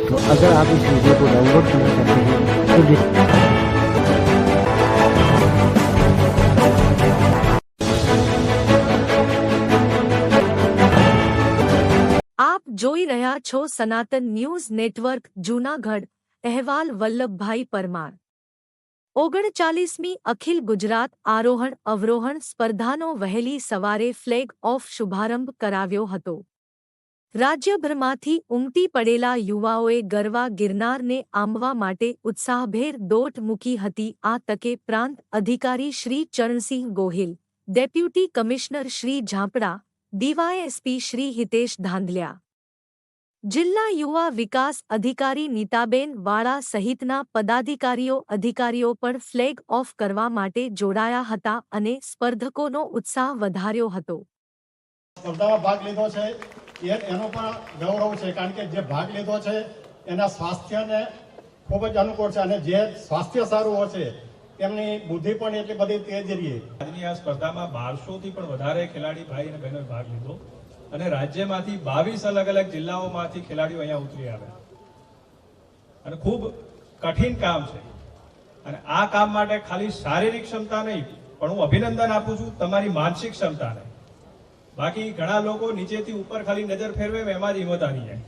तो अगर आप इस वीडियो को डाउनलोड करना चाहते हैं तो આપ જોઈ રહ્યા છો સનાતન ન્યૂઝ નેટવર્ક જૂનાગઢ અહેવાલ વલ્લભભાઈ પરમાર 39મી અખિલ ગુજરાત આરોહણ અવરોહણ સ્પર્ધાનો વહેલી સવારે ફ્લેગ ઓફ શુભારંભ કરાવ્યો હતો। રાજ્યભરમાંથી ઉમટી પડેલા યુવાઓએ ગરવા ગિરનારને આંબવા માટે ઉત્સાહભેર દોટ મૂકી હતી। આ તકે પ્રાંત અધિકારી Shri Charansinh Gohil, deputy commissioner Shri Zapda, DYSP Shri Hitesh Dhandhaliya, જિલ્લા યુવા વિકાસ અધિકારી નીતાબેન વાળા સહિતના પદાધિકારીઓ અધિકારીઓ પણ ફ્લેગ ઓફ કરવા માટે જોડાયા હતા અને સ્પર્ધકોનો ઉત્સાહ વધાર્યો હતો। સ્પર્ધામાં ભાગ લીધો છે એનો પણ ગૌરવ છે, કારણ કે જે ભાગ લીધો છે એના સ્વાસ્થ્યને ખૂબ જ અનુકૂળ છે અને જે સ્વાસ્થ્ય સારું હશે તેમની બુદ્ધિ પણ એટલી બધી તેજ રહી। આજની આ સ્પર્ધામાં 1200 થી પણ વધારે ખેલાડી ભાઈ અને બહેનોએ ભાગ લીધો અને રાજ્યમાંથી 22 અલગ અલગ જિલ્લાઓમાંથી ખેલાડીઓ અહીંયા ઉતરી આવ્યા અને ખૂબ કઠિન કામ છે અને આ કામ માટે ખાલી શારીરિક ક્ષમતા નહીં પણ હું અભિનંદન આપું છું તમારી માનસિક ક્ષમતાને। બાકી ઘણા લોકો નીચેથી ઉપર ખાલી નજર ફેરવે એમાં જ હિંમત આવી જાય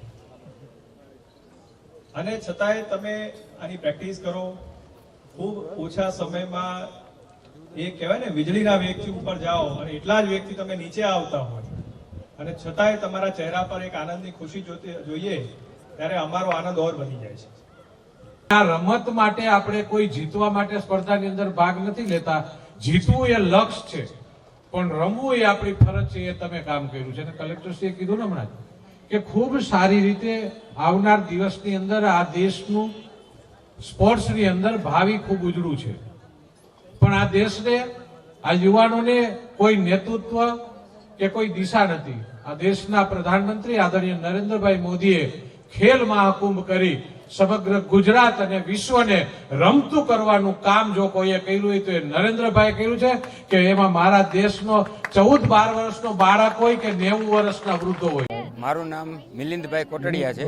અને છતાંય તમે આની પ્રેક્ટિસ કરો। ખૂબ ઓછા સમયમાં એ કહેવાય ને વીજળીના વેગથી ઉપર જાઓ અને એટલા જ વેગથી તમે નીચે આવતા હોય અને છતાંય તમારા ચહેરા પર એક આનંદની ખુશી જોઈએ ત્યારે અમારો આનંદ ઓર વધી જાય છે। આ રમત માટે આપણે કોઈ જીતવા માટે સ્પર્ધાની અંદર ભાગ નથી લેતા। જીતવું એ લક્ષ્ય છે પણ રમવું એ આપણી ફરજ છે। એ તમે કામ કર્યું છે અને કલેક્ટરશ્રીએ કીધું ને હમણાં કે ખૂબ સારી રીતે આવનાર દિવસની અંદર આ દેશનું સ્પોર્ટ્સની અંદર ભાવિ ખૂબ ઉજળું છે પણ આ દેશને આ યુવાનોને કોઈ નેતૃત્વ કે કોઈ દિશા નથી। આ દેશના પ્રધાનમંત્રી આદરણીય નરેન્દ્રભાઈ મોદીએ ખેલ મહાકુંભ કરી સમગ્ર ગુજરાત અને વિશ્વને રમતું કરવાનું કામ જો કોઈએ કર્યું હોય તો એ નરેન્દ્રભાઈ કર્યું છે કે એમાં મારા દેશનો 14-12 વર્ષનો બાળક હોય કે 90 વર્ષના વૃદ્ધો હોય। મારું નામ મિલિંદભાઈ કોટડિયા છે।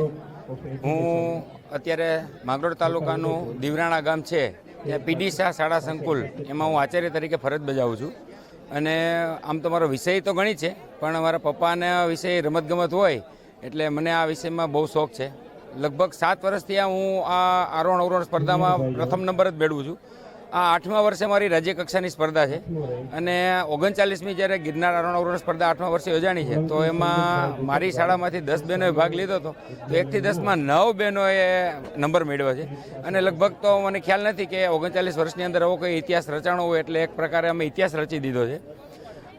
હું અત્યારે માંગરોળ તાલુકાનું દીવરાણા ગામ છે ત્યાં પીડી શાહ શાળા સંકુલ એમાં હું આચાર્ય તરીકે ફરજ બજાવું છું અને આમ તો મારો વિષય તો ગણિત છે પણ મારા પપ્પાને વિષય રમતગમત હોય એટલે મને આ વિષયમાં બહુ શોખ છે। લગભગ 7 વર્ષથી હું આ આરોહણ અવરોહણ સ્પર્ધામાં પ્રથમ નંબર જ મેળવું છું। આ 8મા વર્ષે મારી રાજ્ય કક્ષાની સ્પર્ધા છે અને 39મી જ્યારે ગિરનાર આરોહણ અવરોહણ સ્પર્ધા 8મા વર્ષે યોજાણી છે તો એમાં મારી શાળામાંથી 10 બહેનોએ ભાગ લીધો હતો તો 1 થી 10માં 9 બહેનોએ નંબર મેળવ્યો છે અને લગભગ તો મને ખ્યાલ નથી કે 39 વર્ષની અંદર એવો કોઈ ઇતિહાસ રચાણો હોય એટલે એક પ્રકારે અમે ઇતિહાસ રચી દીધો છે।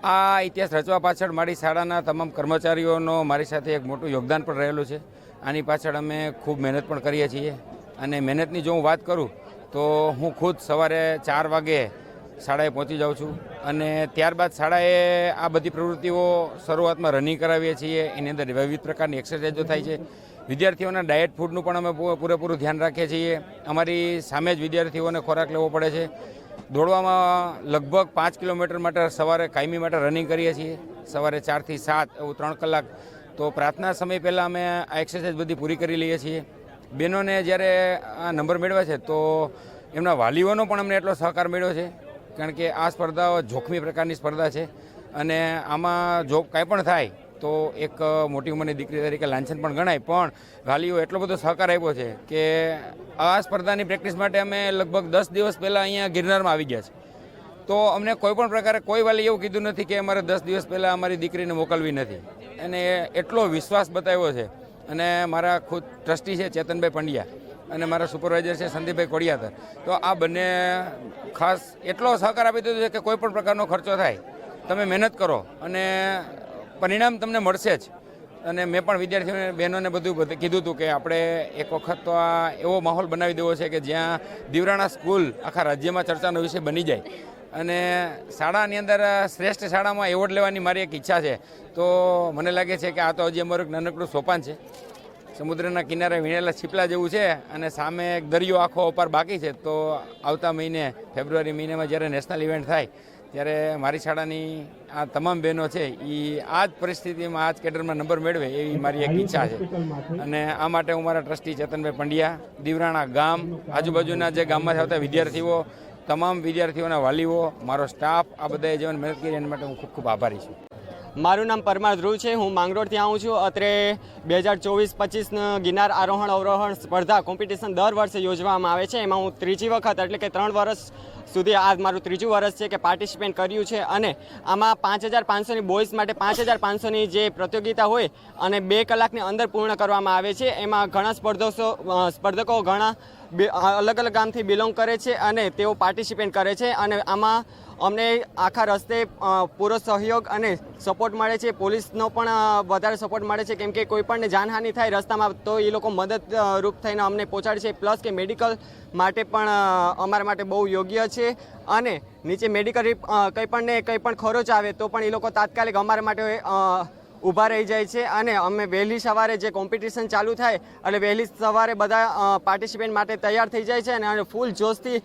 આ ઇતિહાસ રચવા પાછળ મારી શાળાના તમામ કર્મચારીઓનો મારી સાથે એક મોટું યોગદાન પણ રહેલું છે। આની પાછળ અમે ખૂબ મહેનત પણ કરીએ છીએ અને મહેનતની જો હું વાત કરું તો હું ખુદ સવારે 4 વાગે શાળાએ પહોંચી જાઉં છું અને ત્યારબાદ શાળાએ આ બધી પ્રવૃત્તિઓ શરૂઆતમાં રનિંગ કરાવીએ છીએ। એની અંદર વિવિધ પ્રકારની એક્સરસાઇઝો થાય છે। વિદ્યાર્થીઓના ડાયટ ફૂડનું પણ અમે પૂરેપૂરું ધ્યાન રાખીએ છીએ। અમારી સામે જ વિદ્યાર્થીઓને ખોરાક લેવો પડે છે। દોડવામાં લગભગ 5 કિલોમીટર માટે સવારે કાયમી માટે રનિંગ કરીએ છીએ, સવારે 4 થી 7 એવું 3 કલાક। તો પ્રાર્થના સમય પહેલાં અમે આ એક્સરસાઇઝ બધી પૂરી કરી લઈએ છીએ। બહેનોને જ્યારે આ નંબર મેળવ્યા છે તો એમના વાલીઓનો પણ અમને એટલો સહકાર મળ્યો છે કારણ કે આ સ્પર્ધાઓ જોખમી પ્રકારની સ્પર્ધા છે અને આમાં જો કાંઈ પણ થાય તો એક મોટી ઉંમરની દીકરી તરીકે લાંછન પણ ગણાય પણ વાલીઓ એટલો બધો સહકાર આપ્યો છે કે આ સ્પર્ધાની પ્રેક્ટિસ માટે અમે લગભગ 10 દિવસ પહેલાં અહીંયા ગિરનારમાં આવી ગયા છે। તો અમને કોઈ પણ પ્રકારે કોઈ વાલી એવું કીધું નથી કે અમારે 10 દિવસ પહેલાં અમારી દીકરીને મોકલવી નથી અને એટલો વિશ્વાસ બતાવ્યો છે। અને મારા ખુદ ટ્રસ્ટી છે ચેતનભાઈ પંડ્યા અને મારા સુપરવાઇઝર છે સંદીપભાઈ કોડિયાતર। તો આ બંને ખાસ એટલો સહકાર આપી દીધો છે કે કોઈ પણ પ્રકારનો ખર્ચો થાય તમે મહેનત કરો અને પરિણામ તમને મળશે જ। અને મેં પણ વિદ્યાર્થીઓને બહેનોને બધું કીધું હતું કે આપણે એક વખત તો આ એવો માહોલ બનાવી દેવો છે કે જ્યાં દીવરાણા સ્કૂલ આખા રાજ્યમાં ચર્ચાનો વિષય બની જાય અને શાળાની અંદર શ્રેષ્ઠ શાળામાં એવોર્ડ લેવાની મારી એક ઈચ્છા છે। તો મને લાગે છે કે આ તો હજી અમારું એક નાનકડું સોપાન છે। સમુદ્રના કિનારે વીણેલા છીપલા જેવું છે અને સામે એક દરિયો આખો અપાર બાકી છે। તો આવતા મહિને ફેબ્રુઆરી મહિનામાં જ્યારે નેશનલ ઇવેન્ટ થાય ત્યારે મારી શાળાની આ તમામ બહેનો છે એ આ જ પરિસ્થિતિમાં આ જ કેડરમાં નંબર મેળવે એવી મારી એક ઈચ્છા છે. અને આ માટે હું મારા ટ્રસ્ટી ચેતનભાઈ પંડ્યા, દીવરાણા ગામ, આજુબાજુના જે ગામમાંથી આવતા વિદ્યાર્થીઓ, તમામ વિદ્યાર્થીઓના વાલીઓ, મારો સ્ટાફ, આ બધાએ જે મદદ કરી એના માટે હું ખૂબ ખૂબ આભારી છું. મારું નામ પરમાર ધ્રુવ છે. હું માંગરોળથી આવું છું. અત્રે 2024-25 ગિરનાર આરોહણ અવરોહણ સ્પર્ધા કોમ્પિટિશન દર વર્ષે યોજવામાં આવે છે. એમાં હું ત્રીજી વખત એટલે કે 3 વર્ષ સુધી આ મારું ત્રીજું વર્ષ છે કે પાર્ટિસિપેટ કર્યું છે. અને આમાં 5500ની બોયઝ માટે 5500ની જે પ્રતિયોગિતા હોય અને 2 કલાકની અંદર પૂર્ણ કરવામાં આવે છે. એમાં ઘણા સ્પર્ધકો ઘણા અલગ અલગ ગામથી બિલોંગ કરે છે અને તેઓ પાર્ટિસિપેટ કરે છે. અને આમાં અમને આખા રસ્તે પૂરો સહયોગ અને સપોર્ટ મળે છે. પોલીસનો પણ વધારે સપોર્ટ મળે છે, કેમ કે કોઈ પણને જાનહાનિ થાય રસ્તામાં તો એ લોકો મદદરૂપ થઈને અમને પહોંચાડે છે. પ્લસ કે મેડિકલ માટે પણ અમારા માટે બહુ યોગ્ય છે. અને નીચે મેડિકલ કંઈ પણ ખર્ચ આવે તો પણ એ લોકો તાત્કાલિક અમારા માટે ઊભા રહી જાય છે. અને અમે વહેલી સવારે જે કોમ્પિટિશન ચાલુ થાય એટલે વહેલી સવારે બધા પાર્ટિસિપેન્ટ માટે તૈયાર થઈ જાય છે અને ફૂલ જોશથી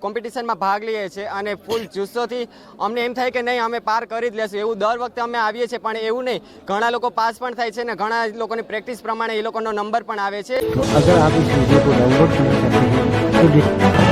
કોમ્પિટિશનમાં ભાગ લઈએ છીએ. અને ફૂલ જુસ્સોથી અમને એમ થાય કે નહીં અમે પાર કરી જ લેશું. એવું દર વખતે અમે આવીએ છીએ, પણ એવું નહીં, ઘણા લોકો પાસ પણ થાય છે અને ઘણા લોકોની પ્રેક્ટિસ પ્રમાણે એ લોકોનો નંબર પણ આવે છે. तो अगर आप इस वीडियो को डाउनलोड करना चाहते हैं तो